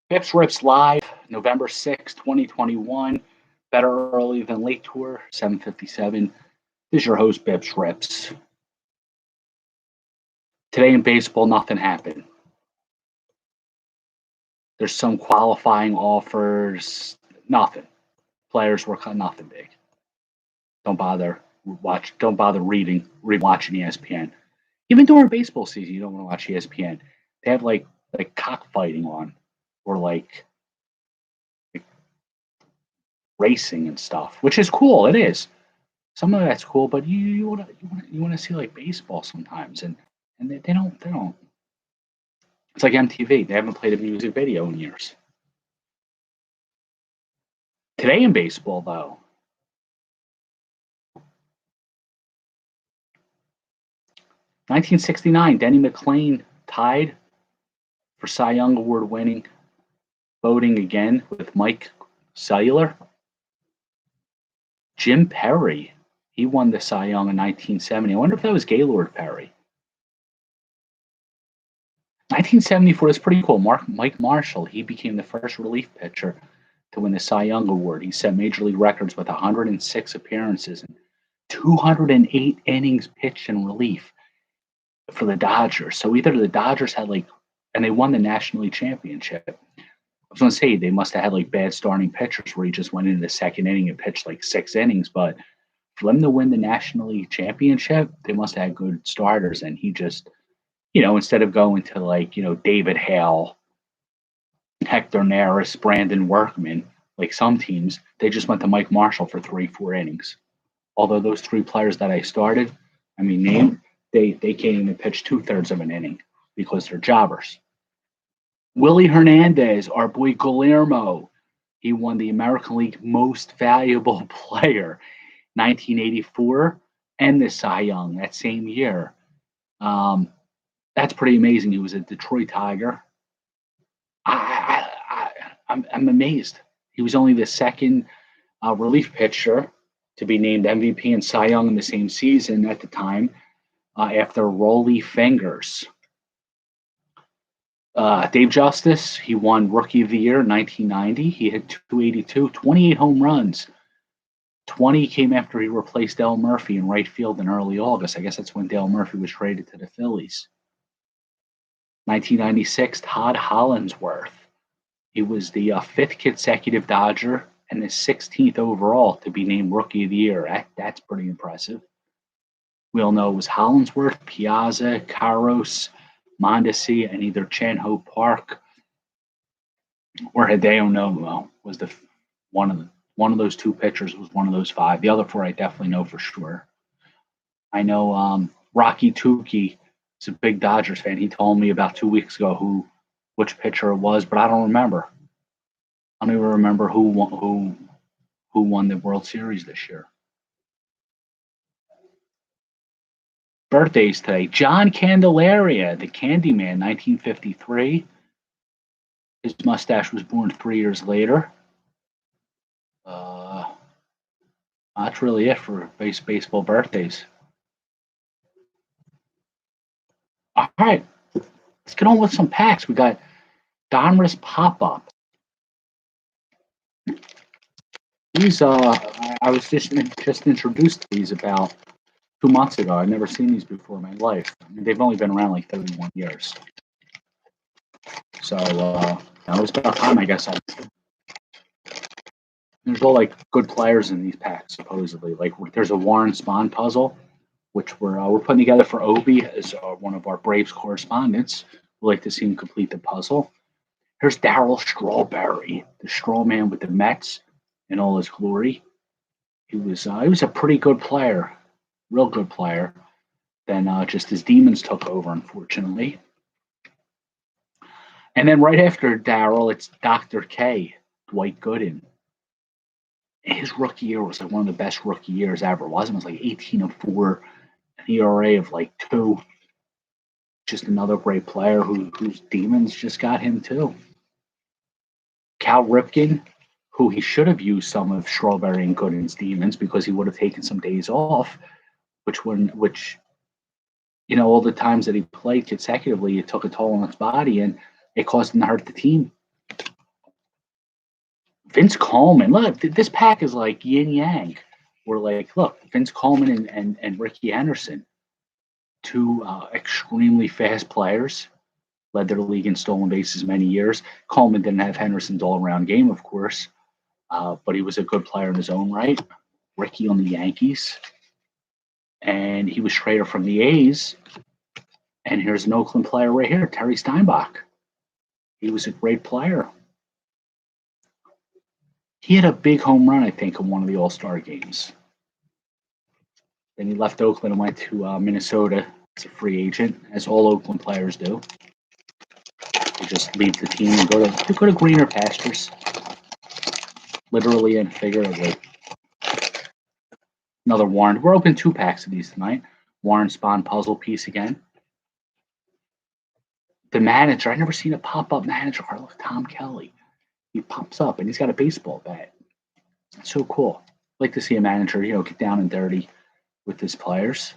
Bps Rps live, November 6, 2021. Better early than late tour, 7:57. This is your host, Bps Rps. Today in baseball, nothing happened. There's some qualifying offers, nothing. Players were nothing big. Don't bother watching ESPN. Even during baseball season, you don't want to watch ESPN. They have like cockfighting on, or like racing and stuff, which is cool. It is. Some of that's cool, but you want to see like baseball sometimes, and they don't. It's like MTV. They haven't played a music video in years. Today in baseball, though, (1969), Denny McLain tied for Cy Young Award winning voting again with Mike Cellular. Jim Perry, he won the Cy Young in 1970. I wonder if that was Gaylord Perry. 1974 is pretty cool. Mike Marshall, he became the first relief pitcher to win the Cy Young Award. He set major league records with 106 appearances and 208 innings pitched in relief for the Dodgers. So either the Dodgers had and they won the National League Championship. I was going to say they must have had bad starting pitchers where he just went into the second inning and pitched 6 innings. But for them to win the National League Championship, they must have had good starters. And he just, instead of going to David Hale, Hector Neris, Brandon Workman, like some teams, they just went to Mike Marshall for 3-4 innings. Although those 3 players that I started, they can't even pitch 2/3 of an inning because they're jobbers. Willie Hernandez, our boy Guillermo, he won the American League Most Valuable Player 1984 and the Cy Young that same year. That's pretty amazing. He was a Detroit Tiger. I'm amazed. He was only the second relief pitcher to be named MVP and Cy Young in the same season at the time, after Rollie Fingers. Dave Justice, he won Rookie of the Year in 1990. He hit 282, 28 home runs. 20 came after he replaced Dale Murphy in right field in early August. I guess that's when Dale Murphy was traded to the Phillies. 1996, Todd Hollandsworth. He was the 5th consecutive Dodger and the 16th overall to be named Rookie of the Year. That's pretty impressive. We all know it was Hollandsworth, Piazza, Caros, Mondesi, and either Chan-Ho Park or Hideo Nomo was one of those 2 pitchers was one of those 5. The other 4 I definitely know for sure. I know Rocky Tukey is a big Dodgers fan. He told me about 2 weeks ago which pitcher it was, but I don't remember. I don't even remember who won the World Series this year. Birthdays today. John Candelaria, the Candyman, 1953. His mustache was born 3 years later. That's really it for baseball birthdays. All right, let's get on with some packs. We got Donruss Pop-Up. These, I was just introduced to these about 2 months ago. I've never seen these before in my life. They've only been around 31 years. So it was about time, I guess. There's all good players in these packs, supposedly. There's a Warren Spahn puzzle, which we're putting together for Obi as one of our Braves correspondents. We'd like to see him complete the puzzle. Here's Darryl Strawberry, the straw man with the Mets in all his glory. He was a pretty good player, real good player. Then just his demons took over, unfortunately. And then right after Darryl, it's Dr. K, Dwight Gooden. His rookie year was one of the best rookie years ever, wasn't it? It was 18-4, an ERA of 2. Just another great player whose demons just got him too. Cal Ripken, who he should have used some of Strawberry and Gooden's demons because he would have taken some days off, which all the times that he played consecutively, it took a toll on his body and it caused him to hurt the team. Vince Coleman. Look, this pack is like yin yang. We're like, look, Vince Coleman and Ricky Henderson, two extremely fast players, led their league in stolen bases many years. Coleman didn't have Henderson's all-around game, of course, but he was a good player in his own right. Ricky on the Yankees, and he was traded from the A's. And here's an Oakland player right here, Terry Steinbach. He was a great player. He had a big home run, I think, in one of the All-Star games. Then he left Oakland and went to Minnesota as a free agent, as all Oakland players do. They just leave the team and go to greener pastures, literally and figuratively. Another Warren. We're opening 2 packs of these tonight. Warren Spahn puzzle piece again. The manager. I've never seen a pop-up manager card. Look, Tom Kelly. He pops up and he's got a baseball bat. It's so cool. I'd like to see a manager, get down and dirty with his players.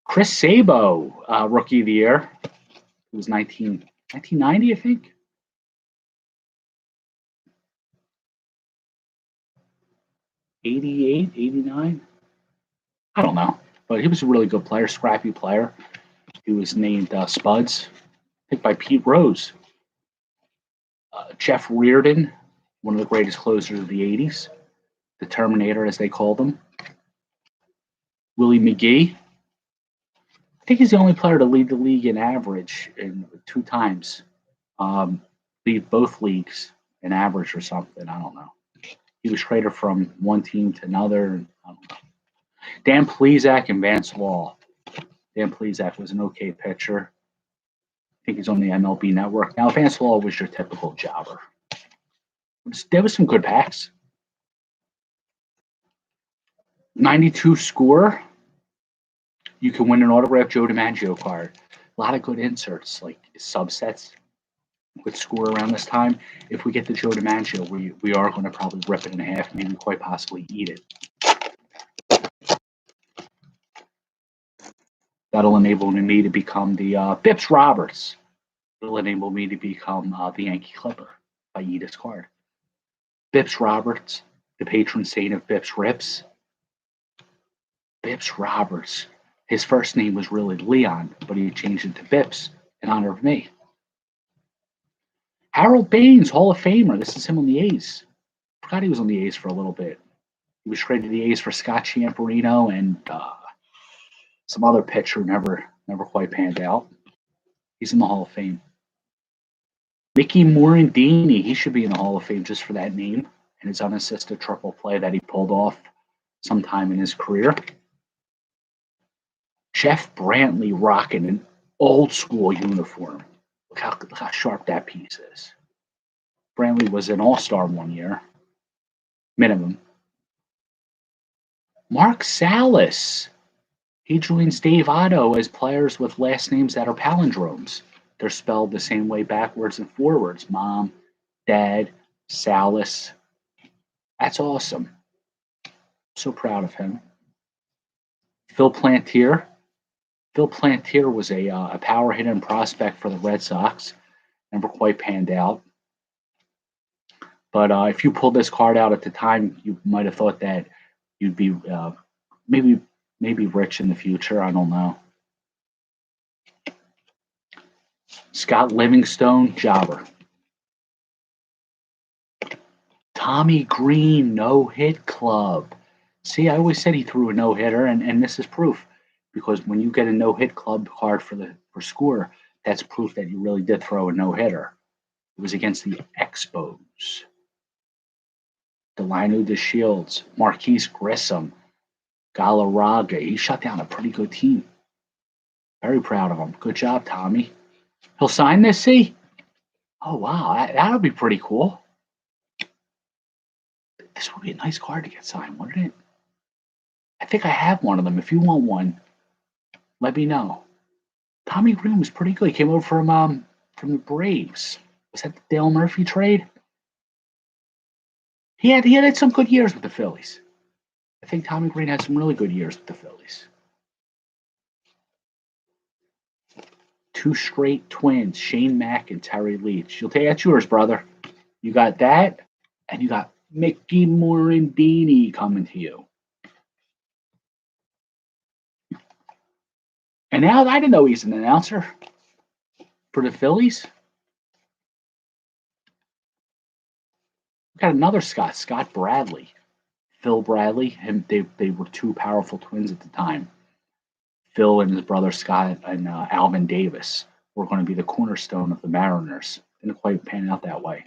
Chris Sabo, Rookie of the Year. It was 1990, I think. '88, '89. I don't know, but he was a really good player, scrappy player. He was named Spuds, I think by Pete Rose. Jeff Reardon, one of the greatest closers of the '80s, the Terminator, as they called him. Willie McGee. I think he's the only player to lead the league in average in 2 times. Lead both leagues in average or something. I don't know. He was traded from one team to another. I don't know. Dan Plesac and Vance Law. Dan Plesac was an okay pitcher. I think he's on the MLB Network. Now, Vance Law was your typical jobber. There was some good packs. 92 score. You can win an autographed Joe DiMaggio card. A lot of good inserts, like subsets with score around this time. If we get the Joe DiMaggio, we are going to probably rip it in half, maybe quite possibly eat it. That'll enable me to become the Bps Roberts. It'll enable me to become the Yankee Clipper if I eat his card. Bps Roberts, the patron saint of Bps Rps. Bps Roberts. His first name was really Leon, but he changed it to Bps in honor of me. Harold Baines, Hall of Famer. This is him on the A's. Forgot he was on the A's for a little bit. He was traded to the A's for Scott Chiamparino and some other pitcher never quite panned out. He's in the Hall of Fame. Mickey Morandini, he should be in the Hall of Fame just for that name and his unassisted triple play that he pulled off sometime in his career. Jeff Brantley rocking an old school uniform. Look how sharp that piece is. Brantley was an all-star one year, minimum. Mark Salas. He joins Dave Otto as players with last names that are palindromes. They're spelled the same way backwards and forwards. Mom, Dad, Salas. That's awesome. So proud of him. Phil Plantier. Phil Plantier was a power hitter and prospect for the Red Sox. Never quite panned out. But if you pulled this card out at the time, you might have thought that you'd be maybe rich in the future. I don't know. Scott Livingstone, jobber. Tommy Green, no-hit club. See, I always said he threw a no-hitter, and this is proof. Because when you get a no-hit club card for score, that's proof that you really did throw a no-hitter. It was against the Expos. Delino DeShields, Marquise Grissom, Galarraga. He shut down a pretty good team. Very proud of him. Good job, Tommy. He'll sign this, see? Oh, wow. That'll be pretty cool. This would be a nice card to get signed, wouldn't it? I think I have one of them. If you want one, let me know. Tommy Green was pretty good. He came over from the Braves. Was that the Dale Murphy trade? He had some good years with the Phillies. I think Tommy Green had some really good years with the Phillies. 2 straight twins, Shane Mack and Terry Leach. You'll take that's yours, brother. You got that, and you got Mickey Morandini coming to you. And now I didn't know he's an announcer for the Phillies. We got another Scott Bradley. Phil Bradley, they were two powerful twins at the time. Phil and his brother Scott and Alvin Davis were going to be the cornerstone of the Mariners. Didn't quite pan out that way.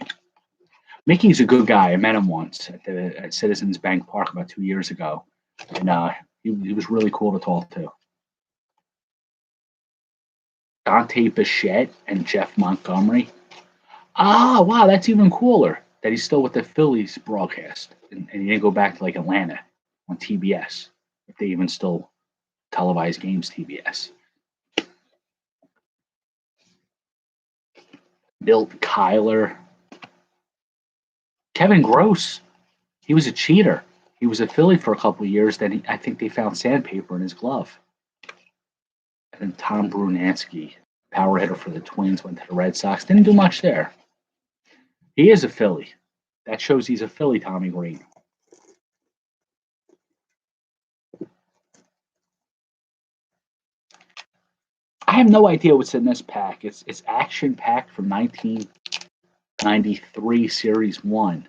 Mickey's a good guy. I met him once at Citizens Bank Park about 2 years ago, and he was really cool to talk to. Dante Bichette and Jeff Montgomery. Ah, wow, that's even cooler that he's still with the Phillies broadcast, and he didn't go back to like Atlanta on TBS, if they even still televise games TBS. Milt Kyler. Kevin Gross. He was a cheater. He was a Philly for a couple of years. Then I think they found sandpaper in his glove. And then Tom Brunansky, power hitter for the Twins, went to the Red Sox. Didn't do much there. He is a Philly. That shows he's a Philly, Tommy Green. I have no idea what's in this pack. It's action packed from 1993 Series 1.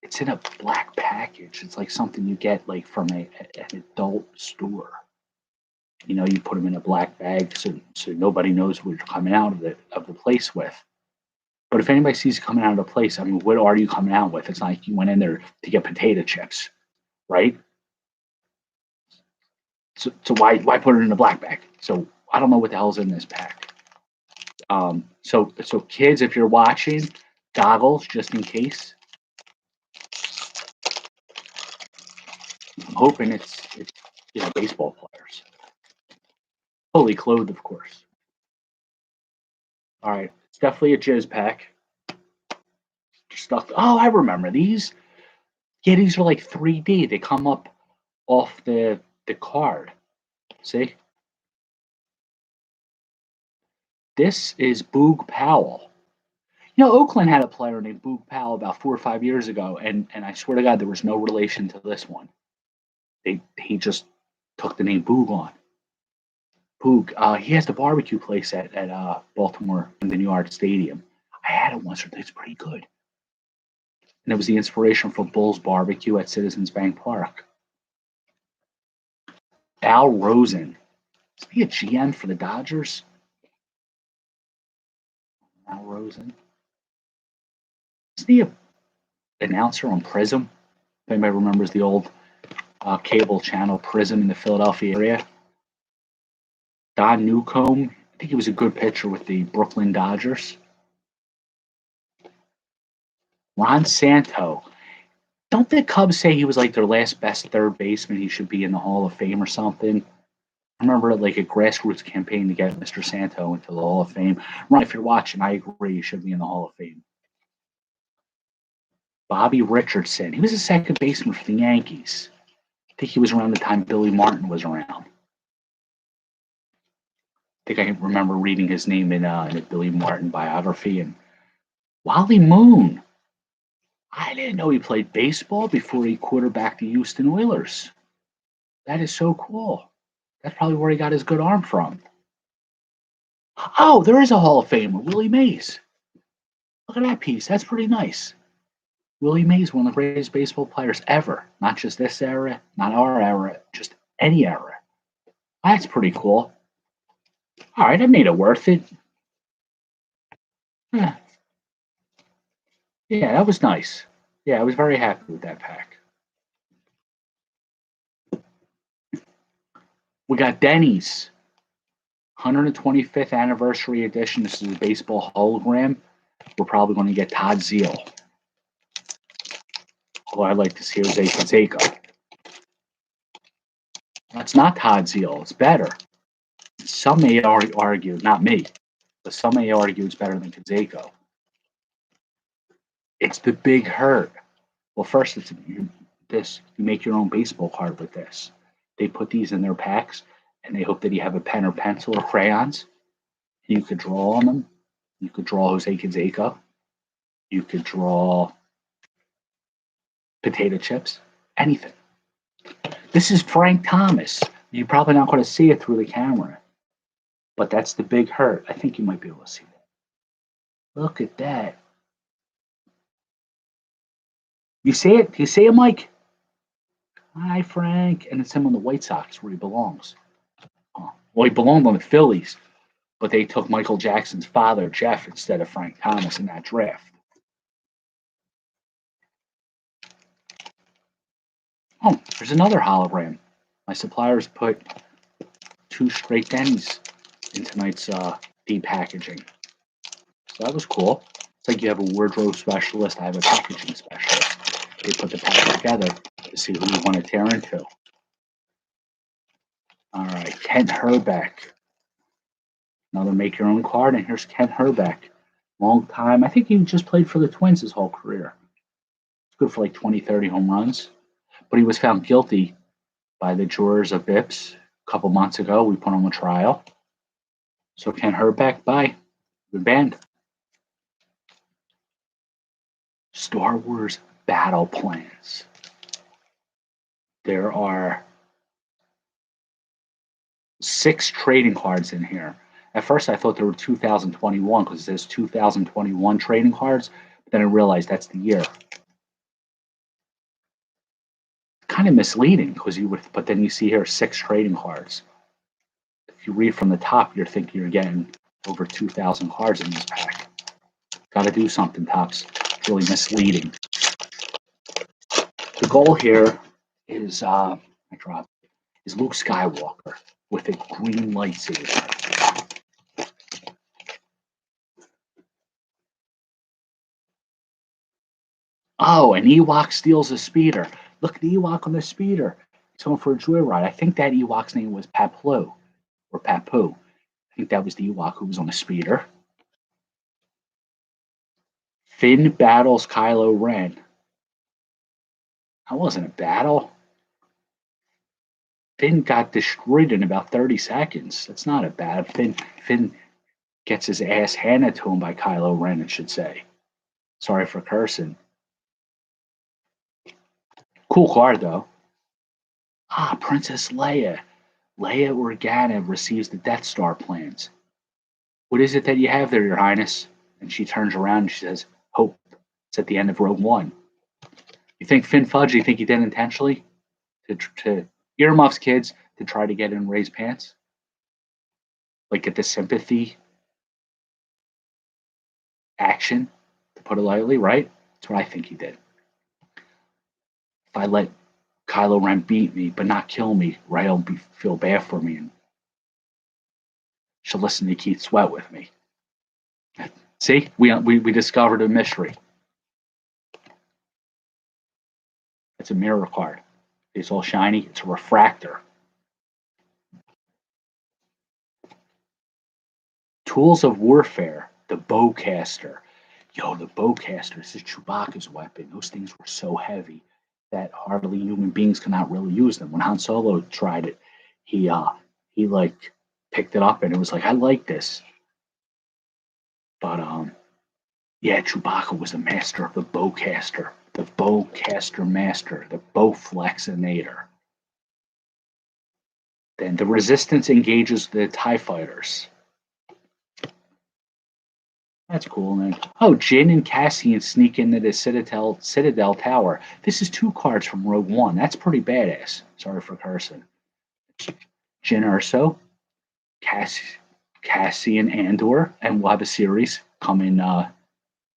It's in a black package. It's like something you get like from an adult store. You know, you put them in a black bag so nobody knows what you're coming out of the place with. But if anybody sees you coming out of the place, I mean, what are you coming out with? It's not like you went in there to get potato chips, right? So why put it in a black bag? So I don't know what the hell's in this pack. So kids, if you're watching, goggles just in case. I'm hoping it's baseball players, fully clothed, of course. All right, it's definitely a jizz pack. Stuff. Oh, I remember these. Yeah, these are like 3D. They come up off the card. See? This is Boog Powell. You know, Oakland had a player named Boog Powell about 4 or 5 years ago, and I swear to God, there was no relation to this one. He just took the name Boog on. Boog, he has the barbecue place at Baltimore in the New York Stadium. I had it once. It's pretty good. And it was the inspiration for Bull's Barbecue at Citizens Bank Park. Al Rosen. Is he a GM for the Dodgers? Al Rosen. Isn't he an announcer on Prism? If anybody remembers the old cable channel Prism in the Philadelphia area. Don Newcomb. I think he was a good pitcher with the Brooklyn Dodgers. Ron Santo. Don't the Cubs say he was like their last best third baseman? He should be in the Hall of Fame or something. I remember like a grassroots campaign to get Mr. Santo into the Hall of Fame. Ron, if you're watching, I agree. You should be in the Hall of Fame. Bobby Richardson. He was a second baseman for the Yankees. I think he was around the time Billy Martin was around. I think I remember reading his name in a Billy Martin biography. And Wally Moon. I didn't know he played baseball before he quarterbacked the Houston Oilers. That is so cool. That's probably where he got his good arm from. Oh, there is a Hall of Famer, Willie Mays. Look at that piece. That's pretty nice. Willie Mays, one of the greatest baseball players ever. Not just this era, not our era, just any era. That's pretty cool. All right, I made it worth it. Yeah, that was nice. Yeah, I was very happy with that pack. We got Denny's 125th anniversary edition. This is a baseball hologram. We're probably going to get Todd Zeile. Although I'd like to see Jose Canseco. That's not Todd Zeile. It's better. Some may argue, not me, but some may argue it's better than Canseco. It's the Big Hurt. Well, first, you make your own baseball card with this. They put these in their packs, and they hope that you have a pen or pencil or crayons. You could draw on them. You could draw Jose Canseco. You could draw potato chips, anything. This is Frank Thomas. You're probably not going to see it through the camera, but that's the big hurt. I think you might be able to see that. Look at that. You see it? Do you see it, Mike? Hi, Frank. And it's him on the White Sox where he belongs. Oh, well, he belonged on the Phillies, but they took Michael Jackson's father, Jeff, instead of Frank Thomas in that draft. Oh, there's another hologram. My suppliers put 2 straight Denny's in tonight's depackaging. So that was cool. It's like you have a wardrobe specialist, I have a packaging specialist. They put the package together to see who you want to tear into. All right, Kent Herbeck. Another make your own card, and here's Kent Herbeck. Long time. I think he just played for the Twins his whole career. It's good for like 20, 30 home runs. But he was found guilty by the jurors of Bps a couple months ago. We put him on trial. So Kent Herbeck, bye. Good band. Star Wars battle plans. There are 6 trading cards in here. At first, I thought there were 2021 because it says 2021 trading cards. But then I realized that's the year. Kind of misleading because you would, but then you see here 6 trading cards. If you read from the top, you're thinking you're getting over 2,000 cards in this pack. Got to do something, Topps. It's really misleading. The goal here is is Luke Skywalker with a green lightsaber. Oh, an Ewok steals a speeder. Look at the Ewok on the speeder. He's going for a joyride. I think that Ewok's name was Papu, or Papu. I think that was the Ewok who was on the speeder. Finn battles Kylo Ren. That wasn't a battle. Finn got destroyed in about 30 seconds. That's not a bad. Finn gets his ass handed to him by Kylo Ren, it should say. Sorry for cursing. Cool card, though. Ah, Princess Leia. Leia Organa receives the Death Star plans. What is it that you have there, Your Highness? And she turns around and she says, Hope. It's at the end of Rogue One. You think Finn Fudge, you think he did intentionally? To earmuffs, kids, to try to get in Rey's pants? Like get the sympathy action, to put it lightly, right? That's what I think he did. If I let Kylo Ren beat me, but not kill me, Rey will feel bad for me and she'll listen to Keith Sweat with me. See, we discovered a mystery. It's a mirror card. It's all shiny. It's a refractor. Tools of Warfare, the Bowcaster. Yo, the Bowcaster, this is Chewbacca's weapon. Those things were so heavy that hardly human beings could not really use them. When Han Solo tried it, he like picked it up and it was like, I like this. But yeah, Chewbacca was the master of the Bowcaster, the Bowcaster master, the Bowflexinator. Then the Resistance engages the TIE fighters. That's cool, man. Oh, Jin and Cassian sneak into the Citadel Tower. This is 2 cards from Rogue One. That's pretty badass. Sorry for cursing. Jin Erso, Cassian Andor, and we'll have a series coming about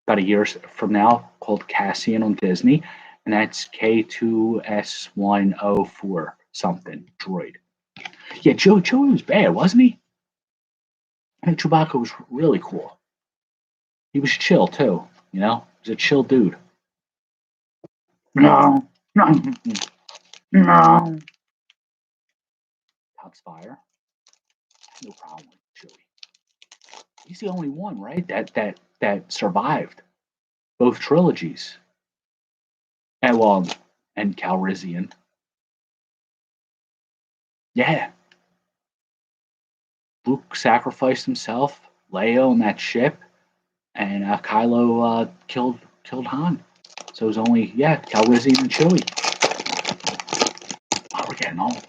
a year from now called Cassian on Disney, and that's K2S104 something droid. Yeah, Joey was bad, wasn't he? I think Chewbacca was really cool. He was chill too, you know? He was a chill dude. No. Topps Fire. No problem with Chewie. He's the only one, right? That survived both trilogies. And Calrissian. Yeah. Luke sacrificed himself, Leia on that ship, and Kylo killed killed Han. So it was only, Calrissian and Chewie. Oh, we're getting old.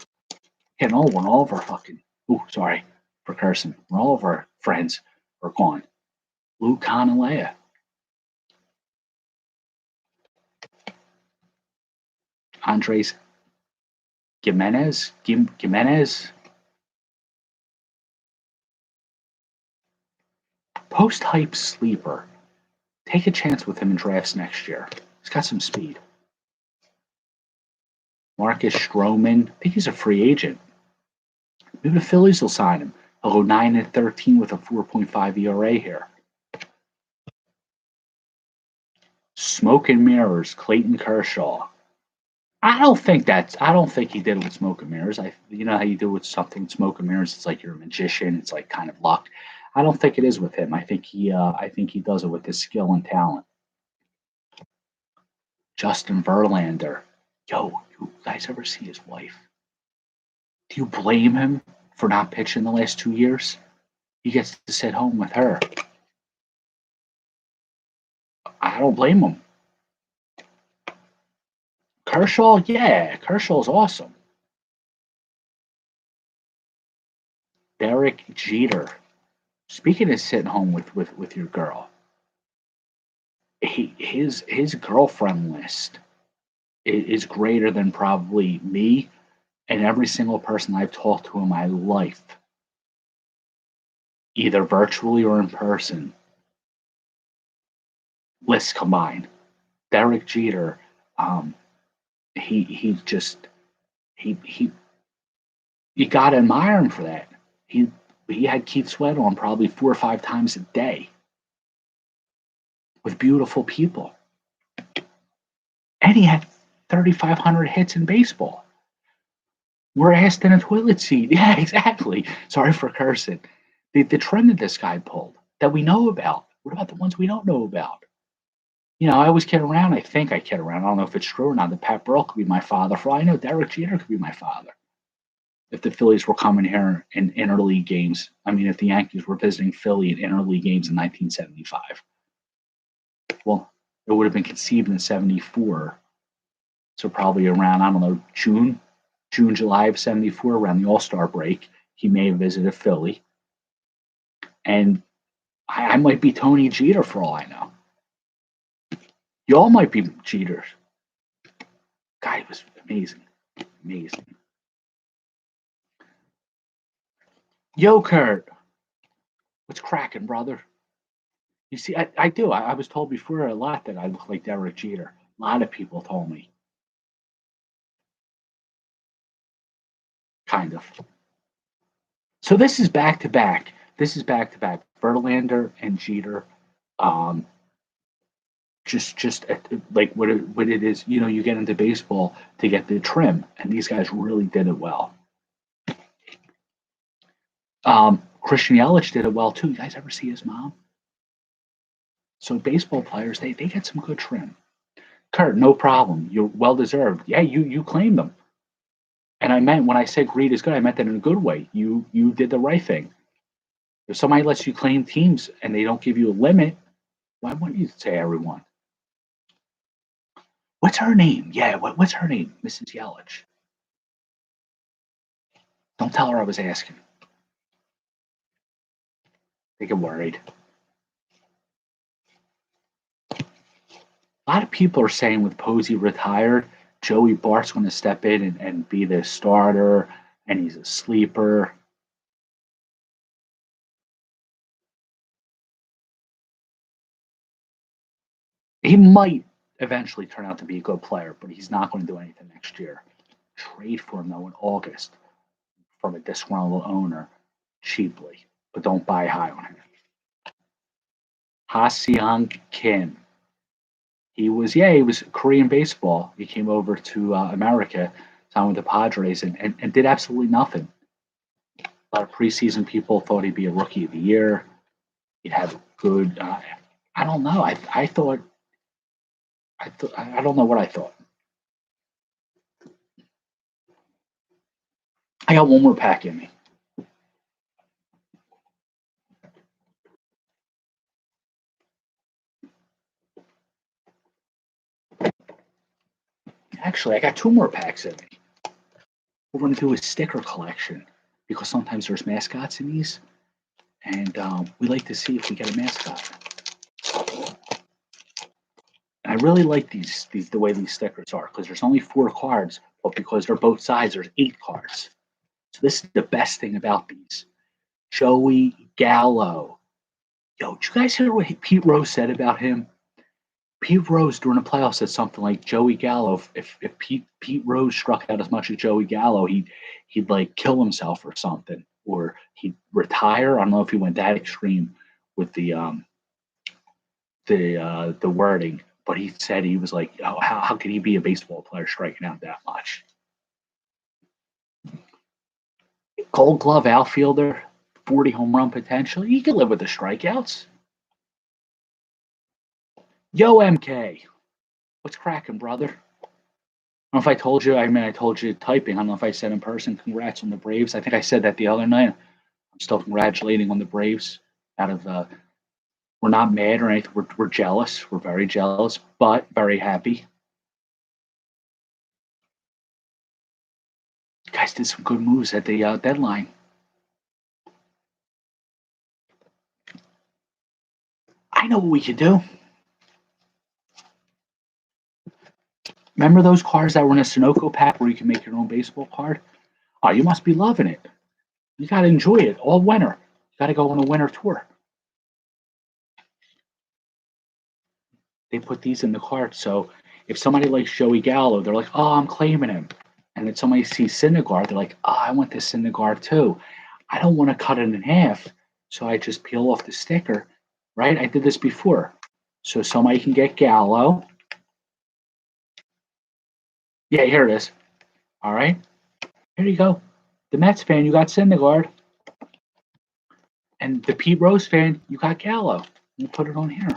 When all of our fucking, sorry for cursing, when all of our friends are gone. Luke, Han, and Leia. Andres Gimenez. Post-hype sleeper. Take a chance with him in drafts next year. He's got some speed. Marcus Stroman. I think he's a free agent. Maybe the Phillies will sign him. He'll go 9-13 with a 4.5 ERA here. Smoke and mirrors. Clayton Kershaw. I don't think he did it with smoke and mirrors. You know how you do with something smoke and mirrors. It's like you're a magician. It's like kind of luck. I don't think it is with him. I think he does it with his skill and talent. Justin Verlander. Yo, you guys ever see his wife? Do you blame him for not pitching the last 2 years? He gets to sit home with her. I don't blame him. Kershaw, Kershaw's awesome. Derek Jeter. Speaking of sitting home with your girl, his girlfriend list is greater than probably me and every single person I've talked to in my life, either virtually or in person. Lists combined. Derek Jeter, you gotta admire him for that. He had Keith Sweat on probably 4 or 5 times a day with beautiful people. And he had 3,500 hits in baseball. We're asked in a toilet seat. Yeah, exactly. Sorry for cursing. The trend that this guy pulled that we know about. What about the ones we don't know about? I always kid around. I think I kid around. I don't know if it's true or not. That Pat Burrell could be my father. For all I know, Derek Jeter could be my father. If the Phillies were coming here in interleague games, if the Yankees were visiting Philly in interleague games in 1975, well, it would have been conceived in '74. So probably around, I don't know, June, July of '74, around the All-Star break, he may have visited Philly. And I might be Tony Jeter for all I know. Y'all might be Jeters. Guy was amazing. Amazing. Yo, Kurt. What's cracking, brother? You see, I do. I was told before a lot that I look like Derek Jeter. A lot of people told me. Kind of. So this is back to back. Verlander and Jeter. Just like what it is. You get into baseball to get the trim, and these guys really did it well. Christian Yelich did it well too. You guys ever see his mom? So baseball players, they get some good trim. Kurt, no problem. You're well deserved. Yeah, you claim them. And I meant when I said greed is good, I meant that in a good way. You did the right thing. If somebody lets you claim teams and they don't give you a limit, why wouldn't you say everyone? What's her name? Yeah, what's her name? Mrs. Yelich. Don't tell her I was asking. They get worried. A lot of people are saying with Posey retired, Joey Bart's going to step in and be the starter, and he's a sleeper. He might eventually turn out to be a good player, but he's not going to do anything next year. Trade for him, though, in August from a disgruntled owner cheaply, but don't buy high on him. Ha-Seong Kim. He was Korean baseball. He came over to America, signed with the Padres, and did absolutely nothing. A lot of preseason people thought he'd be a rookie of the year. He'd have good. I don't know. I don't know what I thought. I got one more pack in me. Actually, I got 2 more packs in me. We're going to do a sticker collection because sometimes there's mascots in these, and we like to see if we get a mascot. And I really like these the way these stickers are because there's only 4 cards, but because they're both sides, there's 8 cards. So this is the best thing about these. Joey Gallo. Yo, did you guys hear what Pete Rose said about him? Pete Rose during the playoffs said something like Joey Gallo. If Pete Rose struck out as much as Joey Gallo, he'd like kill himself or something, or he'd retire. I don't know if he went that extreme with the wording, but he said he was like, oh, how could he be a baseball player striking out that much? Gold Glove outfielder, 40 home run potential. You can live with the strikeouts. Yo, MK. What's cracking, brother? I don't know if I told you. I told you typing. I don't know if I said in person, congrats on the Braves. I think I said that the other night. I'm still congratulating on the Braves. We're not mad or anything. We're jealous. We're very jealous, but very happy. You guys did some good moves at the deadline. I know what we could do. Remember those cards that were in a Sunoco pack where you can make your own baseball card? Oh, you must be loving it. You got to enjoy it all winter. You got to go on a winter tour. They put these in the card. So if somebody likes Joey Gallo, they're like, oh, I'm claiming him. And then somebody sees Syndergaard, they're like, oh, I want this Syndergaard too. I don't want to cut it in half. So I just peel off the sticker, right? I did this before. So somebody can get Gallo. Yeah, here it is. All right. Here you go. The Mets fan, you got Syndergaard. And the Pete Rose fan, you got Gallo. You put it on here.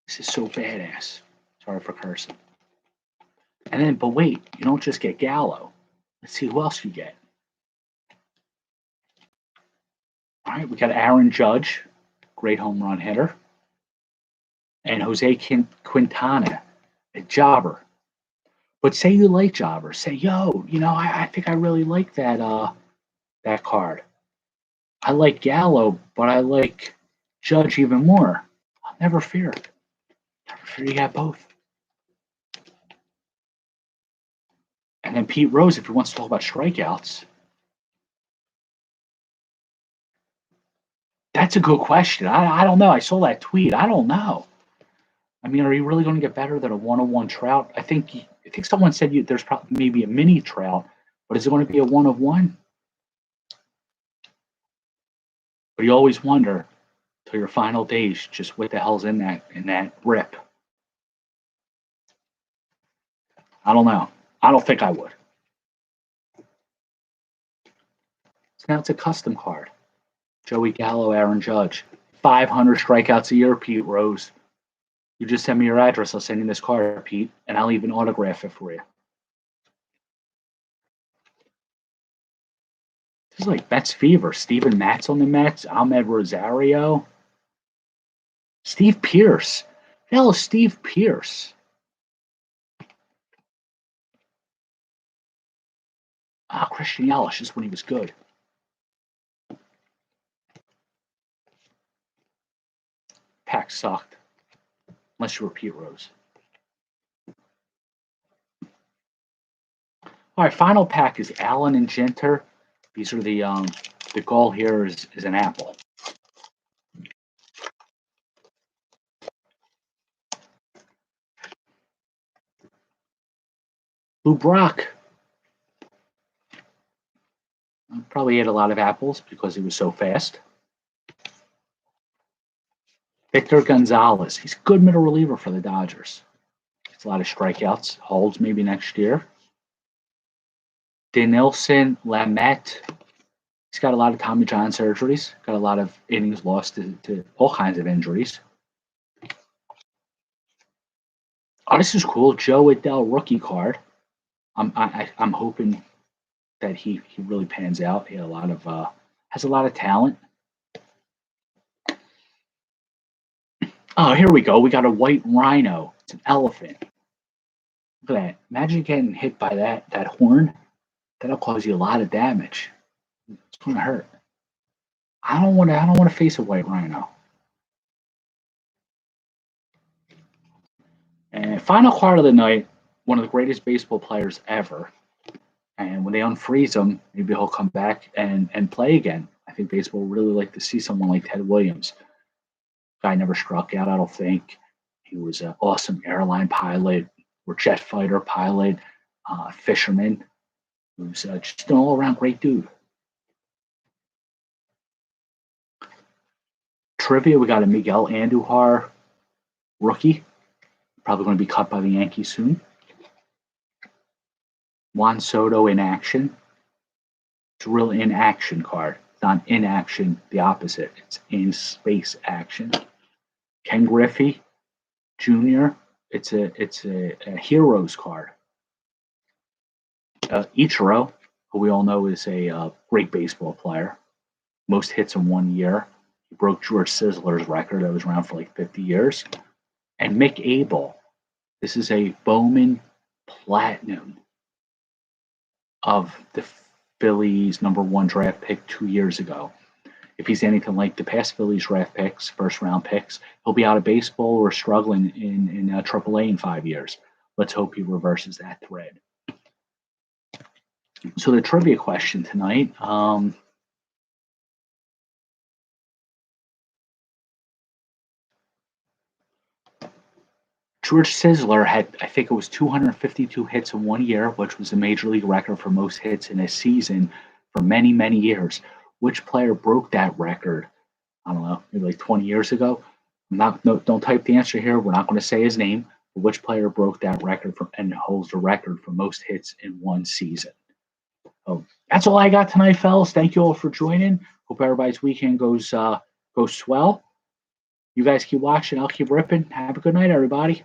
This is so badass. Sorry for cursing. And then, but wait, you don't just get Gallo. Let's see who else you get. All right, we got Aaron Judge, great home run hitter. And Jose Quintana, a jobber. But say you like jobber. Say, yo, I think I really like that card. I like Gallo, but I like Judge even more. I'll never fear. Never fear, you got both. And then Pete Rose, if he wants to talk about strikeouts. That's a good question. I don't know. I saw that tweet. I don't know. I mean, are you really going to get better than a one-on-one Trout? I think someone said there's probably maybe a mini Trout, but is it going to be a one-of-one? But you always wonder till your final days, just what the hell's in that rip. I don't know. I don't think I would. So now it's a custom card. Joey Gallo, Aaron Judge, 500 strikeouts a year. Pete Rose. You just send me your address. I'll send you this card, Pete, and I'll even autograph it for you. This is like Mets fever. Steven Matz on the Mets. Ahmed Rosario. Steve Pearce. Hell, Steve Pearce. Christian Yelich is when he was good. Pack sucked. Unless you were Pete Rose. All right, final pack is Allen and Ginter. These are the goal here is an apple. Lou Brock. Probably ate a lot of apples because he was so fast. Victor Gonzalez. He's a good middle reliever for the Dodgers. Gets a lot of strikeouts. Holds maybe next year. Denilson Lamet. He's got a lot of Tommy John surgeries. Got a lot of innings lost to all kinds of injuries. Oh, this is cool. Joe Adell rookie card. I'm hoping that he really pans out. He had has a lot of talent. Oh, here we go. We got a white rhino. It's an elephant. Look at that. Imagine getting hit by that horn. That'll cause you a lot of damage. It's gonna hurt. I don't want to face a white rhino. And final card of the night, one of the greatest baseball players ever. And when they unfreeze him, maybe he'll come back and play again. I think baseball would really like to see someone like Ted Williams. Guy never struck out, I don't think. He was an awesome airline pilot or jet fighter pilot, fisherman. He was just an all-around great dude. Trivia, we got a Miguel Andujar rookie. Probably going to be cut by the Yankees soon. Juan Soto in action. It's a real in action card. It's not in action, the opposite. It's in space action. Ken Griffey Jr. It's a heroes card. Ichiro, who we all know is a great baseball player, most hits in 1 year. He broke George Sisler's record that was around for like 50 years. And Mick Abel. This is a Bowman Platinum of the Phillies' ~1 draft pick 2 years ago. If he's anything like the past Phillies draft picks, first round picks, he'll be out of baseball or struggling in AAA in 5 years. Let's hope he reverses that thread. So the trivia question tonight. George Sisler had, I think it was 252 hits in 1 year, which was a major league record for most hits in a season for many, many years. Which player broke that record? I don't know, maybe like 20 years ago. Don't type the answer here. We're not going to say his name. But which player broke that record and holds the record for most hits in one season? So that's all I got tonight, fellas. Thank you all for joining. Hope everybody's weekend goes swell. You guys keep watching. I'll keep ripping. Have a good night, everybody.